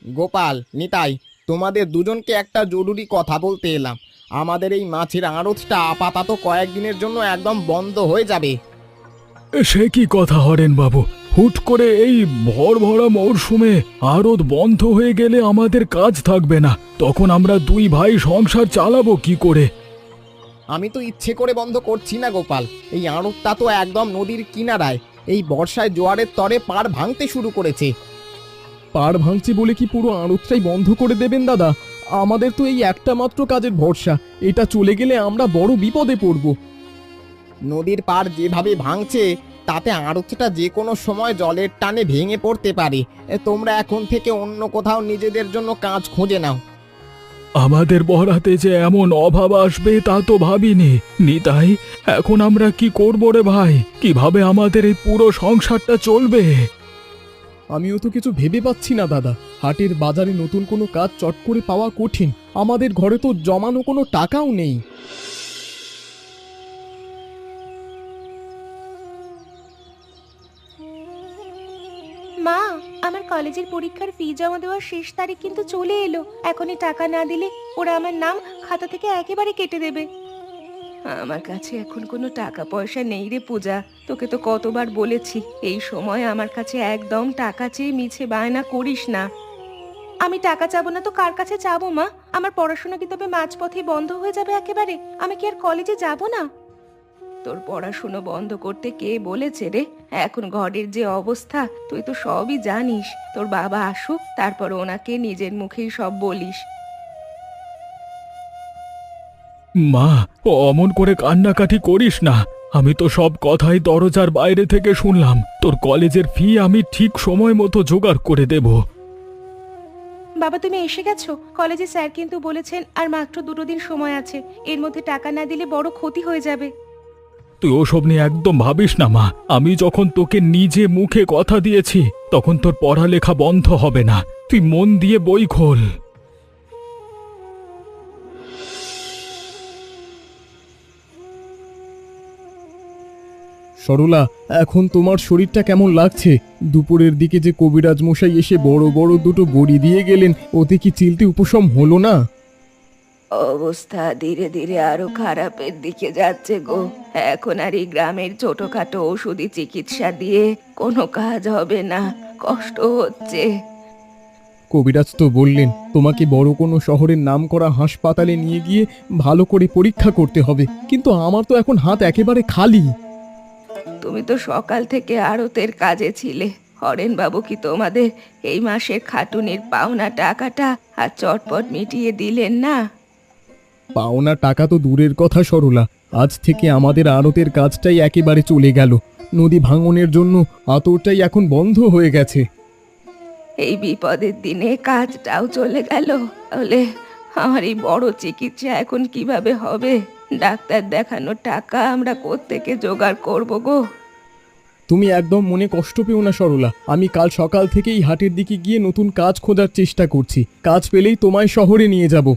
গোপাল, নিতাই, তোমাদের দুজনকে একটা জরুরি কথা বলতে এলাম। আমাদের এই মাছের আড়তটা আপাতত কয়েকদিনের জন্য একদম বন্ধ হয়ে যাবে। সে কি কথা হরেন বাবু, হুট করে এই ভর ভরা মরশুমে আড়ত বন্ধ হয়ে গেলে আমাদের কাজ থাকবে না, তখন আমরা দুই ভাই সংসার চালাবো কি করে? আমি তো ইচ্ছে করে বন্ধ করছি না গোপাল, এই আড়তটা তো একদম নদীর কিনারায়। এই বর্ষায় জোয়ারের তরে পাড় ভাঙতে শুরু করেছে। পাড় ভাঙছে বলে কি পুরো আড়তটাই বন্ধ করে দেবেন দাদা? আমাদের তো এই একটা মাত্র কাজের ভরসা, এটা চলে গেলে আমরা বড় বিপদে পড়ব। নদীর পাড় যেভাবে ভাঙছে তাতে আড়তটা যে কোনো সময় জলের টানে ভেঙে পড়তে পারে। তোমরা এখন থেকে অন্য কোথাও নিজেদের জন্য কাজ খুঁজে নাও। আমাদের বরাতে যে এমন অভাব আসবে তা তো ভাবিনি নিতাই। এখন আমরা কি করব রে ভাই? কিভাবে আমাদের এই পুরো সংসারটা চলবে? আমিও তো কিছু ভেবে পাচ্ছি না দাদা। হাটের বাজারে নতুন কোনো কাজ চট করে পাওয়া কঠিন, আমাদের ঘরে তো জমানো কোনো টাকাও নেই। মা, আমার কলেজের পরীক্ষার ফি জমা দেওয়ার শেষ তারিখ কিন্তু চলে এলো। এখনই টাকা না দিলে ওরা আমার নাম খাতা থেকে একেবারে কেটে দেবে। আমার কাছে এখন কোনো টাকা পয়সা নেই রে পূজা। তোকে তো কতবার বলেছি এই সময় আমার কাছে একদম টাকা চেয়ে মিছে বায়না করিস না। আমি টাকা চাবো না তো কার কাছে চাবো মা? আমার পড়াশোনা কি তবে মাঝপথে বন্ধ হয়ে যাবে একেবারে? আমি কি আর কলেজে যাব না? তোর পড়াশুনো বন্ধ করতে কে বলেছে রে? এখন ঘরের যে অবস্থা তুই তো সবই জানিস। তোর বাবা আসুক, তারপর ওনাকে নিজের মুখেই সব বলিস। মা, অমন করে কান্নাকাটি করিস না। আমি তো সব কথাই দরজার বাইরে থেকে শুনলাম। তোর কলেজের ফি আমি ঠিক সময় মতো জোগাড় করে দেব। বাবা, তুমি এসে গেছো? কলেজে স্যার কিন্তু বলেছেন আর মাত্র 2 দিন সময় আছে, এর মধ্যে টাকা না দিলে বড় ক্ষতি হয়ে যাবে। তুই ওসব নিয়ে একদম ভাবিস না মা। আমি যখন তোকে নিজে মুখে কথা দিয়েছি তখন তোর পড়ালেখা বন্ধ হবে না। তুই মন দিয়ে বই খোল। সরলা, এখন তোমার শরীরটা কেমন লাগছে? দুপুরের দিকে যে কবিরাজ মশাই এসে বড় বড় দুটো বড়ি দিয়ে গেলেন, ওতে কি চিলতে উপশম হলো না? অবস্থা ধীরে ধীরে আরো খারাপের দিকে যাচ্ছে গো। এখন আর এই গ্রামের ছোটখাটো ওষুধি চিকিৎসা দিয়ে কোনো কাজ হবে না, কষ্ট হচ্ছে। কবিরাজ তো বললেন তোমাকে বড় কোনো শহরের নামকরা হাসপাতালে নিয়ে গিয়ে ভালো করে পরীক্ষা করতে হবে, কিন্তু আমার তো এখন হাত একেবারে খালি। তুমি তো সকাল থেকে আড়তের কাজে ছিলে। হরেন বাবু কি তোমাদের এই মাসের খাটুনির পাওনা টাকাটা আর চটপট মিটিয়ে দিলেন না? পাওনা টাকা তো দূরের কথা সরলা, আজ থেকে আমাদের আড়তের কাজটাই একেবারে চলে গেল। নদী ভাঙনের জন্য আতরটাই এখন বন্ধ হয়ে গেছে। এই বিপদের দিনে কাজটাও চলে গেল। তাহলে আমার এই বড় চিকিৎসা এখন কিভাবে হবে? ডাক্তার দেখানোর টাকা আমরা কোত্থেকে জোগাড় করব গো? তুমি একদম মনে কষ্ট পেও না সরলা, আমি কাল সকাল থেকেই হাটের দিকে গিয়ে নতুন কাজ খোঁজার চেষ্টা করছি। কাজ পেলেই তোমায় শহরে নিয়ে যাব।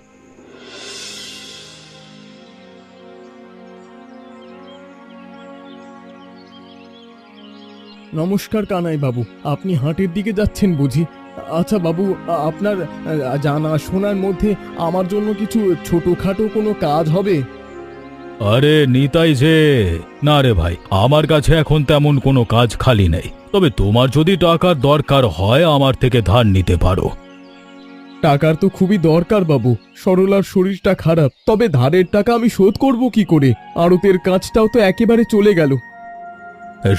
নমস্কার কানাই বাবু, আপনি হাটের দিকে যাচ্ছেন বুঝি? আচ্ছা বাবু, আপনার জানা শোনার মধ্যে আমার জন্য কিছু ছোটখাটো কোনো কাজ হবে? আরে নিতাই যে, না রে ভাই, আমার কাছে এখন তেমন কোনো কাজ খালি নেই। তবে তোমার যদি টাকার দরকার হয় আমার থেকে ধার নিতে পারো। টাকার তো খুবই দরকার বাবু, সরলার শরীরটা খারাপ, তবে ধারের টাকা আমি শোধ করব কি করে? আড়তের কাজটাও তো একেবারে চলে গেল।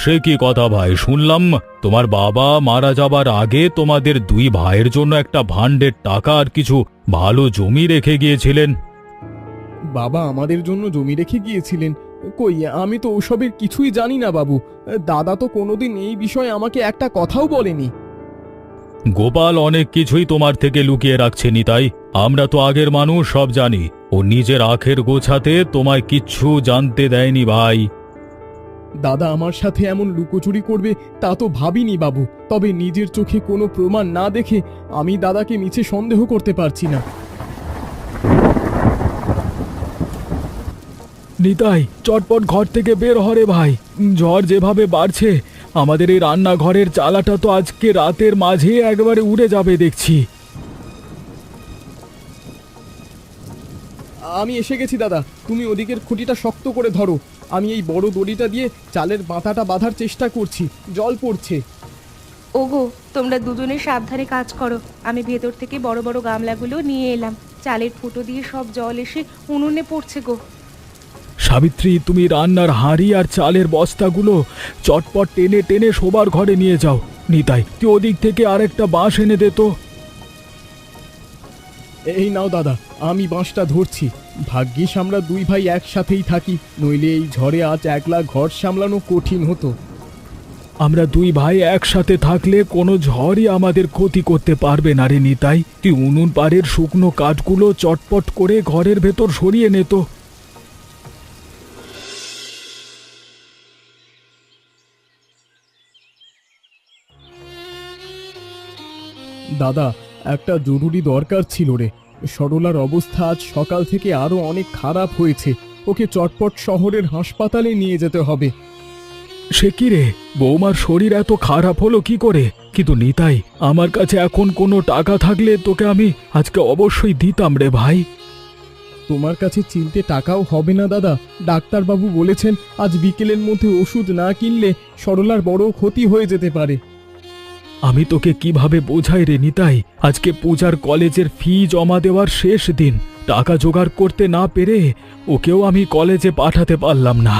সে কি কথা ভাই, শুনলাম তোমার বাবা মারা যাবার আগে তোমাদের দুই ভাইয়ের জন্য একটা ভাণ্ডের টাকা আর কিছু ভালো জমি রেখে গিয়েছিলেন। বাবা আমাদের জন্য জমি রেখে গিয়েছিলেন? কই, আমি তো ওসবের কিছুই জানি না বাবু। দাদা তো কোনোদিন এই বিষয়ে আমাকে একটা কথাও বলেনি। গোপাল অনেক কিছুই তোমার থেকে লুকিয়ে রাখছে নিতাই। আমরা তো আগের মানুষ, সব জানি। ও নিজের আখের গোছাতে তোমায় কিচ্ছু জানতে দেয়নি ভাই। দাদা আমার সাথে এমন লুকোচুরি করবে তা তো ভাবিনি বাবু, তবে নিজের চোখে কোনো প্রমাণ না দেখে আমি দাদাকে মিছে সন্দেহ করতে পারছি না। নিতাই, চটপট ঘর থেকে বের হরে ভাই। ঝড় যেভাবে বাড়ছে আমাদের এই রান্নাঘরের চালাটা তো আজকে রাতের মাঝে একবারে উড়ে যাবে দেখছি। আমি এসে গেছি দাদা, তুমি ওদিকের খুঁটিটা শক্ত করে ধরো, আমি এই বড় দড়িটা দিয়ে চালের বাঁধাটা বাঁধার চেষ্টা করছি, জল পড়ছে। ওগো, তোমরা দুজনে সাবধানে কাজ করো, আমি ভেতর থেকে বড় বড় গামলাগুলো নিয়ে এলাম। চালের ফুটো দিয়ে সব জল এসে উনুনে পড়ছে গো। সাবিত্রী, তুমি রান্নার হাঁড়ি আর চালের বস্তাগুলো চটপট টেনে টেনে শোবার ঘরে নিয়ে যাও। নিতাই, তুই ওদিক থেকে আরেকটা বাঁশ এনে দে তো। এই নাও দাদা, আমি বাঁশটা ধরছি। ভাগ্যিস আমরা দুই ভাই একসাথেই থাকি, নইলে এই ঝড়ে আজ একলা ঘর সামলানো কঠিন হতো। আমরা দুই ভাই একসাথে থাকলে কোনো ঝড়ই আমাদের ক্ষতি করতে পারবে না রে নিতাই। তুই উনুন পাড়ের শুকনো কাঠগুলো চটপট করে ঘরের ভেতর সরিয়ে নে তো। দাদা, একটা জরুরি দরকার ছিল রে। সরলার অবস্থা আজ সকাল থেকে আরো অনেক খারাপ হয়েছে, ওকে চটপট শহরের হাসপাতালে নিয়ে যেতে হবে। সে কি রে, বৌমার শরীর এত খারাপ হলো কি করে? কিন্তু নিতাই, আমার কাছে এখন কোনো টাকা থাকলে তোকে আমি আজকে অবশ্যই দিতাম রে ভাই। তোমার কাছে চিনতে টাকাও হবে না দাদা, ডাক্তারবাবু বলেছেন আজ বিকেলের মধ্যে ওষুধ না কিনলে সরলার বড় ক্ষতি হয়ে যেতে পারে। আমি তোকে কিভাবে বোঝাই রে নিতাই, আজকে পূজার কলেজের ফি জমা দেওয়ার শেষ দিন। টাকা জোগাড় করতে না পেরে ওকেও আমি কলেজে পাঠাতে পারলাম না।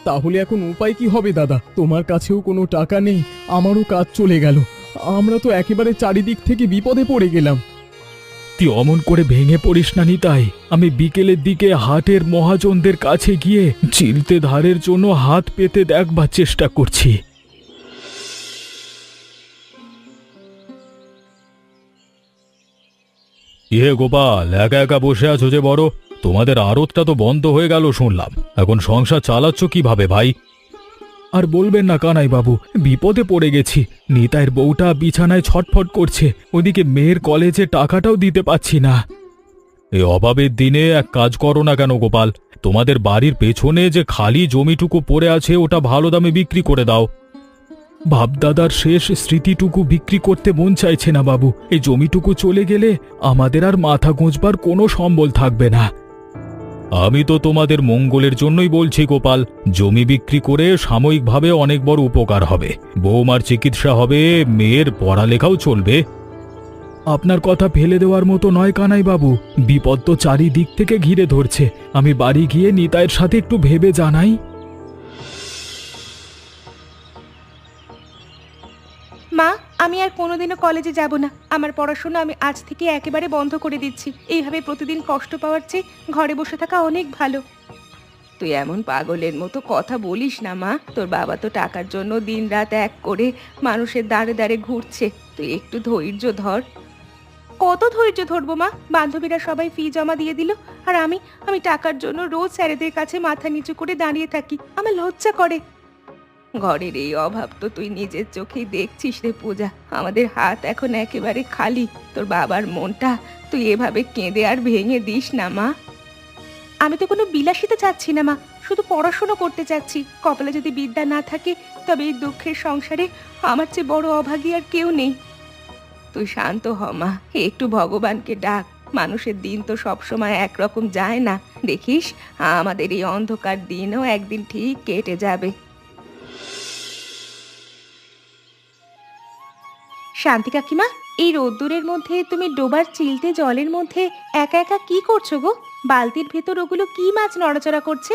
তাহলে এখন উপায় কি হবে দাদা? তোমার কাছেও কোনো টাকা নেই, আমারও কাজ চলে গেল, আমরা তো একেবারে চারিদিক থেকে বিপদে পড়ে গেলাম। তুই অমন করে ভেঙে পড়িস না নিতাই। আমি বিকেলের দিকে হাটের মহাজনদের কাছে গিয়ে চিলতে ধারের জন্য হাত পেতে দেখবার চেষ্টা করছি। গোপাল, একা একা বসে আছো যে বড়? তোমাদের আড়তটা তো বন্ধ হয়ে গেল শুনলাম, এখন সংসার চালাচ্ছ কিভাবে ভাই? আর বলবেন না কানাই বাবু, বিপদে পড়ে গেছি। নিতাইয়ের বউটা বিছানায় ছটফট করছে, ওদিকে মেয়ের কলেজে টাকাটাও দিতে পাচ্ছি না। এই অভাবের দিনে এক কাজ করো না কেন গোপাল, তোমাদের বাড়ির পেছনে যে খালি জমিটুকু পড়ে আছে ওটা ভালো দামে বিক্রি করে দাও। বাপদাদার শেষ স্মৃতিটুকু বিক্রি করতে মন চাইছে না বাবু। এই জমিটুকু চলে গেলে আমাদের আর মাথা গোঁজবার কোনো সম্বল থাকবে না। আমি তো তোমাদের মঙ্গলের জন্যই বলছি গোপাল, জমি বিক্রি করে সাময়িকভাবে অনেক বড় উপকার হবে, বৌমার চিকিৎসা হবে, মেয়ের পড়ালেখাও চলবে। আপনার কথা ফেলে দেওয়ার মতো নয় কানাই বাবু, বিপদ তো চারিদিক থেকে ঘিরে ধরছে। আমি বাড়ি গিয়ে নিতাইয়ের সাথে একটু ভেবে জানাই। মা, আমি আর কোনোদিনও কলেজে যাব না। আমার পড়াশোনা আমি আজ থেকে একেবারে বন্ধ করে দিচ্ছি। এইভাবে প্রতিদিন কষ্ট পাওয়ার চেয়ে ঘরে বসে থাকা অনেক ভালো। তুই এমন পাগলের মতো কথা বলিস না মা। তোর বাবা তো টাকার জন্য দিনরাত এক করে মানুষের দাঁড়ে দাঁড়ে ঘুরছে। তুই একটু ধৈর্য ধর। কত ধৈর্য ধরবো মা? বান্ধবীরা সবাই ফি জমা দিয়ে দিল, আর আমি টাকার জন্য রোজ স্যারেদের কাছে মাথা নিচু করে দাঁড়িয়ে থাকি। আমার লজ্জা করে। ঘরের এই অভাব তো তুই নিজের চোখেই দেখছিস রে পূজা। আমাদের হাত এখন একেবারে খালি। তোর বাবার মনটা তুই এভাবে কেঁদে আর ভেঙে দিস না মা। আমি তো কোনো বিলাসিতা চাচ্ছি না মা, শুধু পড়াশোনা করতে চাচ্ছি। কপালে যদি বিদ্যা না থাকে তবে এই দুঃখের সংসারে আমার চেয়ে বড় অভাগী আর কেউ নেই। তুই শান্ত হ মা, একটু ভগবানকে ডাক। মানুষের দিন তো সবসময় একরকম যায় না। দেখিস, আমাদের এই অন্ধকার দিনও একদিন ঠিক কেটে যাবে। শান্তি কাকিমা, এই রোদ্দুরের মধ্যে তুমি ডোবার চিলতে জলের মধ্যে একা একা কি করছো গো? বালতির ভেতর ওগুলো কি মাছ নড়াচড়া করছে?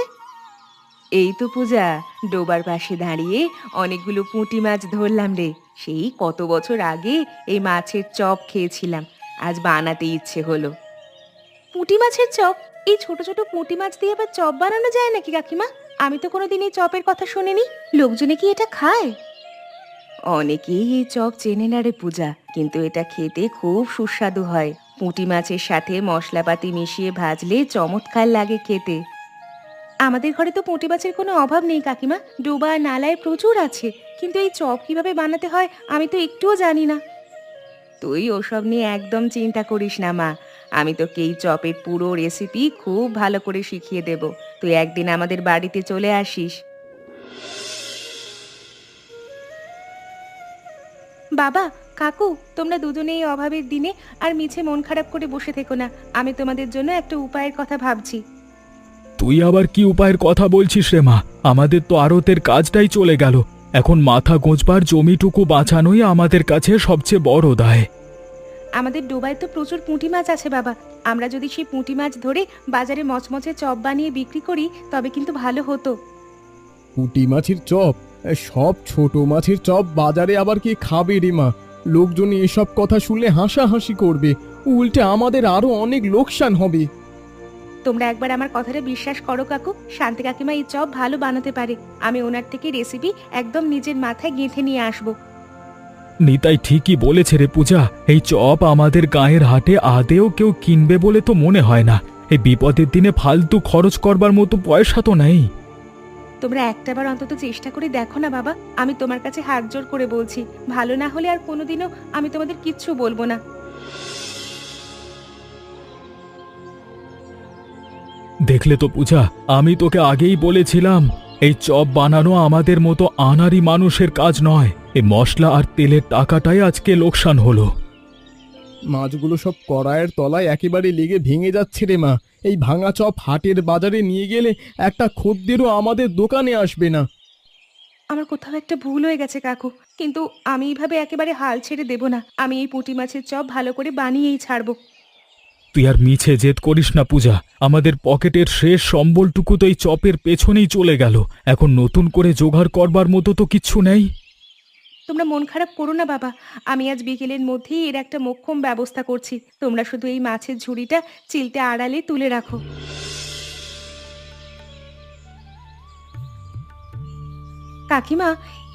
এই তো পূজা, ডোবার পাশে দাঁড়িয়ে অনেকগুলো পুঁটি মাছ ধরলাম রে। সেই কত বছর আগে এই মাছের চপ খেয়েছিলাম, আজ বানাতে ইচ্ছে হলো। পুঁটি মাছের চপ? এই ছোট ছোট পুঁটি মাছ দিয়ে আবার চপ বানানো যায় নাকি কাকিমা? আমি তো কোনোদিন এই চপের কথা শুনিনি। লোকজনে কি এটা খায়? অনেকেই এই চপ চেনে না রে পূজা, কিন্তু এটা খেতে খুব সুস্বাদু হয়। পুঁটি মাছের সাথে মশলাপাতি মিশিয়ে ভাজলে চমৎকার লাগে খেতে। আমাদের ঘরে তো পুঁটি মাছের কোনো অভাব নেই কাকিমা, ডোবা নালায় প্রচুর আছে। কিন্তু এই চপ কিভাবে বানাতে হয় আমি তো একটুও জানি না। তুই ওসব নিয়ে একদম চিন্তা করিস না মা, আমি তোকে এই চপের পুরো রেসিপি খুব ভালো করে শিখিয়ে দেব। তুই একদিন আমাদের বাড়িতে চলে আসিস। বাবা, কাকু, তোমরা দুজনে এই অভাবের দিনে আর মিছে মন খারাপ করে বসে থেকো না। আমি তোমাদের জন্য একটা উপায়ের কথা ভাবছি। তুই আবার কি উপায়ের কথা বলছিস রে মা? আমাদের তো আড়তের কাজটাই চলে গেল। এখন মাথা গোঁজবার জমিটুকু বাঁচানোই আমাদের কাছে সবচেয়ে বড় দায়। আমাদের ডোবায় তো প্রচুর পুঁটি মাছ আছে বাবা। আমরা যদি সেই পুঁটি মাছ ধরে বাজারে মচমচে চপ বানিয়ে বিক্রি করি তবে কিন্তু ভালো হতো। পুঁটি মাছের চপ? সব ছোট মাছের চপ বাজারে আবার কে খাবে রে মা? লোকজন এসব কথা শুনলে হাসাহাসি করবে, উল্টে আমাদের আরো অনেক লোকসান হবে। তোমরা একবার আমার কথাটা বিশ্বাস করো কাকু, শান্তি কাকিমা এই চপ ভালো বানাতে পারে। আমি ওনার থেকে রেসিপি একদম নিজের মাথায় গেঁথে নিয়ে আসবো। নিতাই ঠিকই বলেছে রে পূজা, এই চপ আমাদের গায়ের হাটে আদেও কেউ কিনবে বলে তো মনে হয় না। এই বিপদের দিনে ফালতু খরচ করবার মতো পয়সা তো নেই। তোমরা একটাবার অন্তত চেষ্টা করে দেখো না বাবা। আমি তোমার কাছে হাত জোড় করে বলছি, ভালো না হলে আর কোনোদিনও আমি তোমাদের কিচ্ছু বলবো না। দেখলে তো পূজা, আমি তোকে আগেই বলেছিলাম এই চপ বানানো আমাদের মতো আনাড়ি মানুষের কাজ নয়। এই মশলা আর তেলের টাকাটাই আজকে লোকসান হলো। মাছগুলো সব কড়াইয়ের তলায় একেবারে লেগে ভেঙে যাচ্ছে রে মা। এই ভাঙা চপ হাটের বাজারে নিয়ে গেলে একটা খদ্দেরও আমাদের দোকানে আসবে না। আমার কোথাও একটা ভুল হয়ে গেছে কাকু, কিন্তু আমি এইভাবে একেবারে হাল ছেড়ে দেব না। আমি এই পুঁটি মাছের চপ ভালো করে বানিয়েই ছাড়বো। তুই আর মিছে জেদ করিস না পূজা। আমাদের পকেটের শেষ সম্বলটুকু তো এই চপের পেছনেই চলে গেল। এখন নতুন করে জোগাড় করবার মতো তো কিচ্ছু নেই। তোমরা মন খারাপ করো না বাবা, আমি আজ বিকেলের মধ্যেই এর একটা মোক্ষম ব্যবস্থা করছি। তোমরা শুধু এই মাছের ঝুড়িটা চিলতে আড়ালে তুলে রাখো। কাকিমা,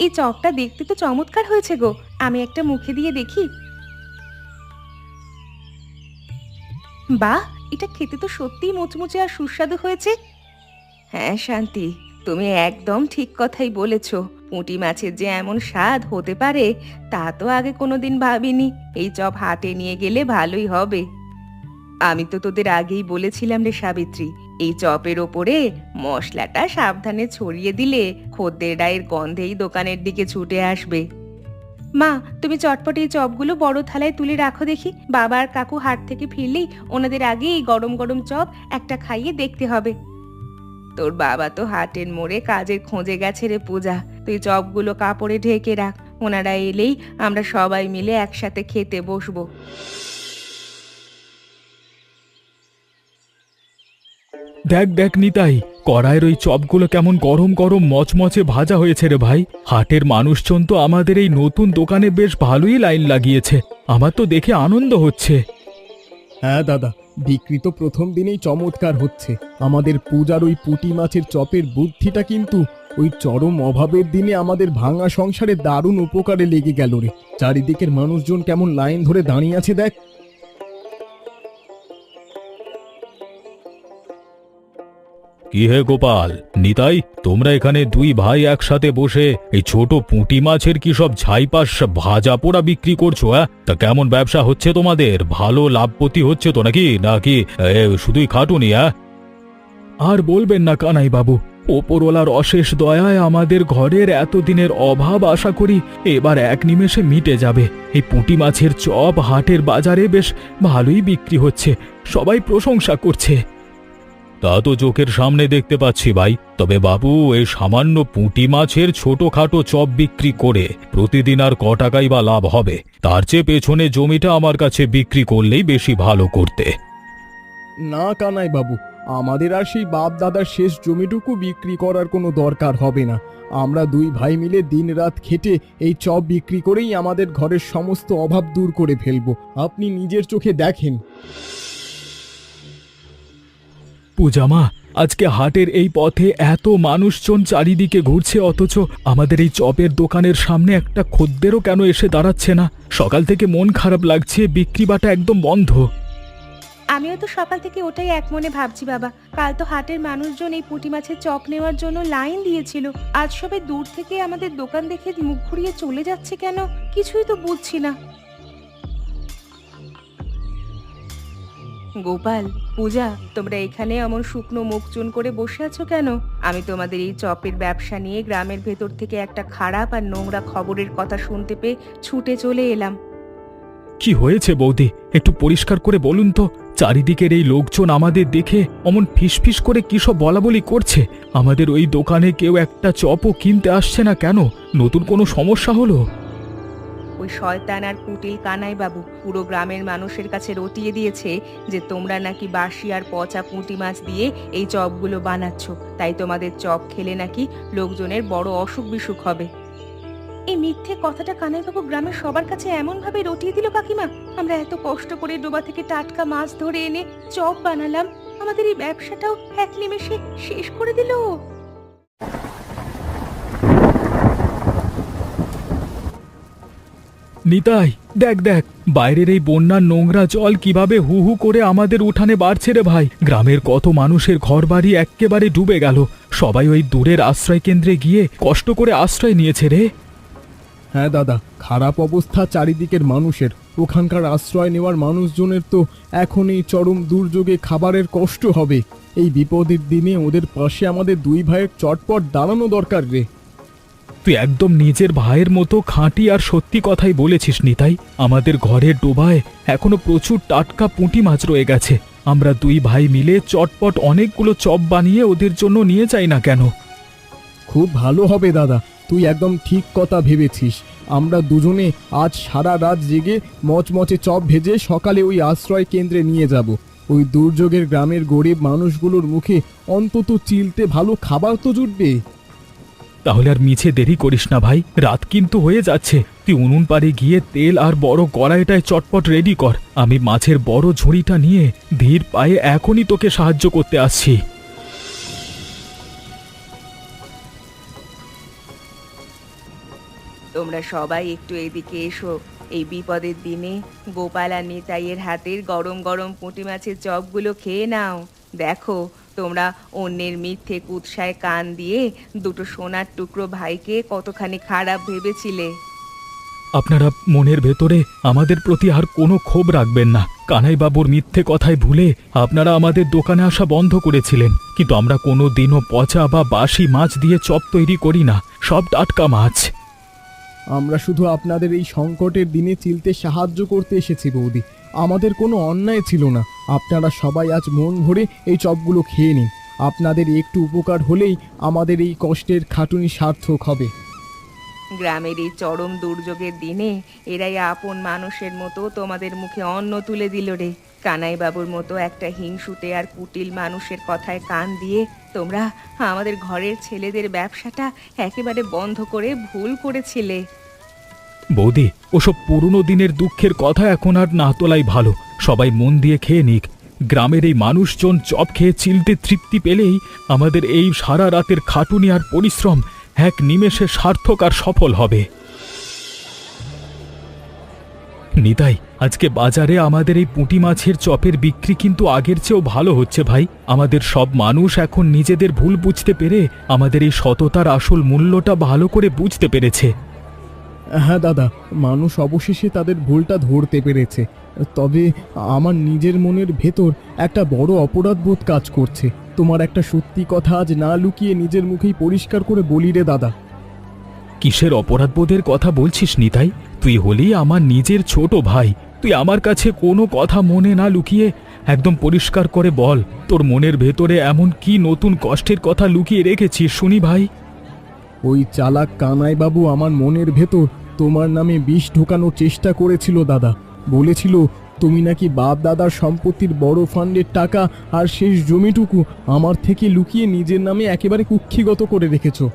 এই চপটা দেখতে তো চমৎকার হয়েছে গো। আমি একটা মুখে দিয়ে দেখি। বাহ, এটা খেতে তো সত্যিই মুচমুচে আর সুস্বাদু হয়েছে। হ্যাঁ শান্তি, তুমি একদম ঠিক কথাই বলেছ। পুঁটি মাছের যে এমন স্বাদ হতে পারে তা তো আগে কোনোদিন ভাবিনি। এই চপ হাটে নিয়ে গেলে ভালোই হবে। আমি তো তোদের আগেই বলেছিলাম রে সাবিত্রী, এই চপের ওপরে মশলাটা সাবধানে ছড়িয়ে দিলে খদ্দেররা এর গন্ধেই দোকানের দিকে ছুটে আসবে। মা, তুমি চটপট এই চপগুলো বড় থালায় তুলে রাখো দেখি। বাবা আর কাকু হাট থেকে ফিরলেই ওনাদের আগে এই গরম গরম চপ একটা খাইয়ে দেখতে হবে। তোর বাবা তো হাটের মোড়ে কাজের খোঁজে গেছে রে পূজা। তুই চপগুলো কাপড়ে ঢেকে রাখ, ওনারা এলেই আমরা সবাই মিলে একসাথে খেতে বসবো। দেখ দেখ নিতাই, কড়াইয়ের ওই চপগুলো কেমন গরম গরম মচমচে ভাজা হয়েছে রে ভাই। হাটের মানুষজন তো আমাদের এই নতুন দোকানে বেশ ভালোই লাইন লাগিয়েছে। আমার তো দেখে আনন্দ হচ্ছে। হ্যাঁ দাদা, বিক্রি তো প্রথম দিনেই চমৎকার হচ্ছে। আমাদের পূজার ওই পুঁটি মাছের চপের বুদ্ধিটা কিন্তু ওই চরম অভাবের দিনে আমাদের ভাঙা সংসারে দারুণ উপকারে লেগে গেল রে। চারিদিকের মানুষজন কেমন লাইন ধরে দাঁড়িয়ে আছে দেখ। কি হে গোপাল, নিতাই, তোমরা এখানে দুই ভাই একসাথে বসে এই ছোট পুঁটি মাছের কি সব ছাইপাশ ভাজা পোড়া বিক্রি করছো? তা কেমন ব্যবসা হচ্ছে তোমাদের? ভালো লাভপতি হচ্ছে তো নাকি নাকি শুধুই খাটুনি? আর বলবেন না কানাই বাবু, ওপরওয়ালার অশেষ দয়ায় আমাদের ঘরের এতদিনের অভাব আশা করি এবার এক নিমেষে মিটে যাবে। এই পুঁটি মাছের চপ হাটের বাজারে বেশ ভালোই বিক্রি হচ্ছে, সবাই প্রশংসা করছে। তা তো চোখের সামনে দেখতে পাচ্ছি ভাই। তবে বাবু, এই সামান্য পুঁটি মাছের ছোটখাটো চপ বিক্রি করে প্রতিদিন আর ক টাকাই বা লাভ হবে? তার চেয়ে পেছনে জমিটা আমার কাছে বিক্রি করলেই বেশি ভালো করতে। না কানাই বাবু, আমাদের আর সেই বাপ দাদার শেষ জমিটুকু বিক্রি করার কোনো দরকার হবে না। আমরা দুই ভাই মিলে দিনরাত খেটে এই চপ বিক্রি করেই আমাদের ঘরের সমস্ত অভাব দূর করে ফেলবো। আপনি নিজের চোখে দেখেন। পূজামা, আজকে হাটের এই পথে এত মানুষজন চারিদিকে ঘুরছে, অথচ আমাদের এই চপের দোকানের সামনে একটা খদ্দেরও কেন এসে দাঁড়াচ্ছে না? সকাল থেকে মন খারাপ লাগছে, বিক্রি বাটা একদম বন্ধ। আমিও তো সকাল থেকে ওটাই এক মনে ভাবছি বাবা। কাল তো হাটের মানুষজন এই পুঁটি মাছের চপ নেওয়ার জন্য লাইন দিয়েছিল, আজ সবাই দূর থেকে আমাদের দোকান দেখে মুখ ঘুরিয়ে চলে যাচ্ছে কেন? কিছুই তো বুঝছি না। গোপাল, পূজা, তোমরা এখানে এমন শুকনো মুখ চুন করে বসে আছো কেন? আমি তোমাদের এই চপের ব্যবসা নিয়ে গ্রামের ভেতর থেকে একটা খারাপ আর নোংরা খবরের কথা শুনতে পেয়ে ছুটে চলে এলাম। কি হয়েছে বৌদি, একটু পরিষ্কার করে বলুন তো। চারিদিকের এই লোকজন আমাদের দেখে অমন ফিসফিস করে কি সব বলাবলি করছে। আমাদের ওই দোকানে কেউ একটা চপও কিনতে আসছে না কেন? নতুন কোনো সমস্যা হলো? ওই শয়তান আর কুটিল কানাই বাবু পুরো গ্রামের মানুষের কাছে রটিয়ে দিয়েছে যে তোমরা নাকি বাসি আর পচা পুঁটি মাছ দিয়ে এই চপগুলো বানাচ্ছ, তাই তোমাদের চপ খেলে নাকি লোকজনের বড় অসুখ বিসুখ হবে। এই মিথ্যে কথাটা কানাইবাবু গ্রামের সবার কাছে এমন ভাবে রটিয়ে দিল কাকিমা। আমরা এত কষ্ট করে ডোবা থেকে টাটকা মাছ ধরে এনে চপ বানালাম, আমাদের এই ব্যবসাটাও এক নিমেষে শেষ করে দিল। নিতাই, দেখ দেখ, বাইরের এই বন্যার নোংরা জল কিভাবে হু হু করে আমাদের উঠানে বাড়ছে রে ভাই। গ্রামের কত মানুষের ঘরবাড়ি এক্কেবারে ডুবে গেল। সবাই ওই দূরের আশ্রয় কেন্দ্রে গিয়ে কষ্ট করে আশ্রয় নিয়েছে রে। হ্যাঁ দাদা, খারাপ অবস্থা চারিদিকের মানুষের। ওখানকার আশ্রয় নেওয়ার মানুষজনের তো এখন এই চরম দুর্যোগে খাবারের কষ্ট হবে। এই বিপদের দিনে ওদের পাশে আমাদের দুই ভাইয়ের চটপট দাঁড়ানো দরকার রে। তুই একদম নিজের ভাইয়ের মতো খাঁটি আর সত্যি কথাই বলেছিস নিতাই। আমাদের ঘরের ডোবায় এখনো প্রচুর টাটকা পুঁটি মাছ রয়ে গেছে। আমরা দুই ভাই মিলে চটপট অনেকগুলো চপ বানিয়ে ওদের জন্য নিয়ে যাই না কেন? খুব ভালো হবে দাদা, তুই একদম ঠিক কথা ভেবেছিস। আমরা দুজনে আজ সারা রাত জেগে মচমচে চপ ভেজে সকালে ওই আশ্রয় কেন্দ্রে নিয়ে যাব। ওই দুর্যোগের গ্রামের গরিব মানুষগুলোর মুখে অন্তত চিলতে ভালো খাবার তো জুটবে। তাহলে আর মিছে দেরি করিস না ভাই, রাত কিন্তু হয়ে যাচ্ছে। তুই উনুন পাড়ে গিয়ে তেল আর বড় কড়াইটায় চটপট রেডি কর। আমি মাছের বড় ঝুড়িটা নিয়ে ধীর পায়ে এখনই তোকে সাহায্য করতে আসছি। তোমরা সবাই একটু এদিকে এসো। এই বিপদের দিনে গোপাল আর নিতাইয়ের হাতের গরম গরম পুঁটি মাছের চপগুলো খেয়ে নাও। দেখো, তোমরা অন্যের মিথ্যে কুৎসায় কান দিয়ে দুটো সোনার টুকরো ভাইকে কতখানি খারাপ ভেবেছিলে। আপনারা মনের ভেতরে আমাদের প্রতি আর কোনো ক্ষোভ রাখবেন না। কানাইবাবুর মিথ্যে কথায় ভুলে আপনারা আমাদের দোকানে আসা বন্ধ করেছিলেন, কিন্তু আমরা কোনো দিনও পচা বা বাসি মাছ দিয়ে চপ তৈরি করি না, সব টাটকা মাছ। আমরা শুধু আপনাদের এই সংকটের দিনে চিলতে সাহায্য করতে এসেছি বৌদি। আমাদের কোনো অন্যায় ছিল না। আপনারা সবাই আজ মন ভরে এই চপগুলো খেয়ে নিন। আপনাদের একটু উপকার হলেই আমাদের এই কষ্টের খাটুনি সার্থক হবে। গ্রামের এই চরম দুর্যোগের দিনে এরাই আপন মানুষের মতো তোমাদের মুখে অন্ন তুলে দিল রে। কানাইবাবুর মতো একটা হিংসুটে আর কুটিল মানুষের কথায় কান দিয়ে তোমরা আমাদের ঘরের ছেলেদের ব্যবসাটা একেবারে বন্ধ করে ভুল করেছিলে। বৌদি, ওসব পুরনো দিনের দুঃখের কথা এখন আর না তোলাই ভালো। সবাই মন দিয়ে খেয়ে নিক। গ্রামের এই মানুষজন চপ খেয়ে চিলতে তৃপ্তি পেলেই আমাদের এই সারা রাতের খাটুনি আর পরিশ্রম এক নিমেষে সার্থক আর সফল হবে। নিতাই, আজকে বাজারে আমাদের এই পুঁটি মাছের চপের বিক্রি কিন্তু আগের চেয়েও ভালো হচ্ছে ভাই। আমাদের সব মানুষ এখন নিজেদের ভুল বুঝতে পেরে আমাদের এই সততার আসল মূল্যটা ভালো করে বুঝতে পেরেছে। হ্যাঁ দাদা, মানুষ অবশেষে তাদের ভুলটা ধরতে পেরেছে। তবে আমার নিজের মনের ভেতর একটা বড় অপরাধবোধ কাজ করছে। তোমার একটা সত্যি কথা আজ না লুকিয়ে নিজের মুখেই পরিষ্কার করে বলি রে দাদা। কিসের অপরাধবোধের কথা বলছিস নিতাই? তুই হলি আমার নিজের ছোট ভাই। তুই আমার কাছে কোনো কথা মনে না লুকিয়ে একদম পরিষ্কার করে বল, তোর মনের ভেতরে এমন কি নতুন কষ্টের কথা লুকিয়ে রেখেছিস শুনি ভাই। ওই চালাক কানাইবাবু আমার মনের ভেতর তোমার নামে বিষ ঢোকানোর চেষ্টা করেছিল দাদা। বলেছিল তুমি নাকি বাপ দাদার সম্পত্তির বড় ফান্ডের টাকা আর শেষ জমিটুকু আমার থেকে লুকিয়ে নিজের নামে একেবারে কুক্ষিগত করে রেখেছো।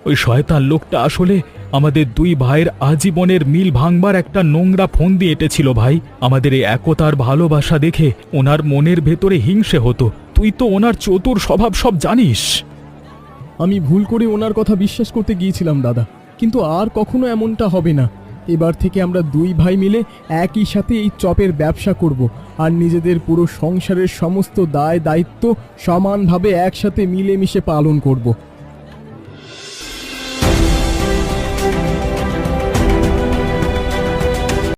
ওই শয়তান লোকটা আসলে আমাদের দুই ভাইয়ের আজীবনের মিল ভাঙবার একটা নোংরা ফোন দিয়ে এঁটেছিল ভাই। আমাদের এই একতার ভালোবাসা দেখে ওনার মনের ভেতরে হিংসে হতো। তুই তো ওনার চতুর স্বভাব সব জানিস। আমি ভুল করে ওনার কথা বিশ্বাস করতে গিয়েছিলাম দাদা, কিন্তু আর কখনো এমনটা হবে না। এবার থেকে আমরা দুই ভাই মিলে একই সাথে এই চপের ব্যবসা করব আর নিজেদের পুরো সংসারের সমস্ত দায় দায়িত্ব সমানভাবে একসাথে মিলেমিশে পালন করব।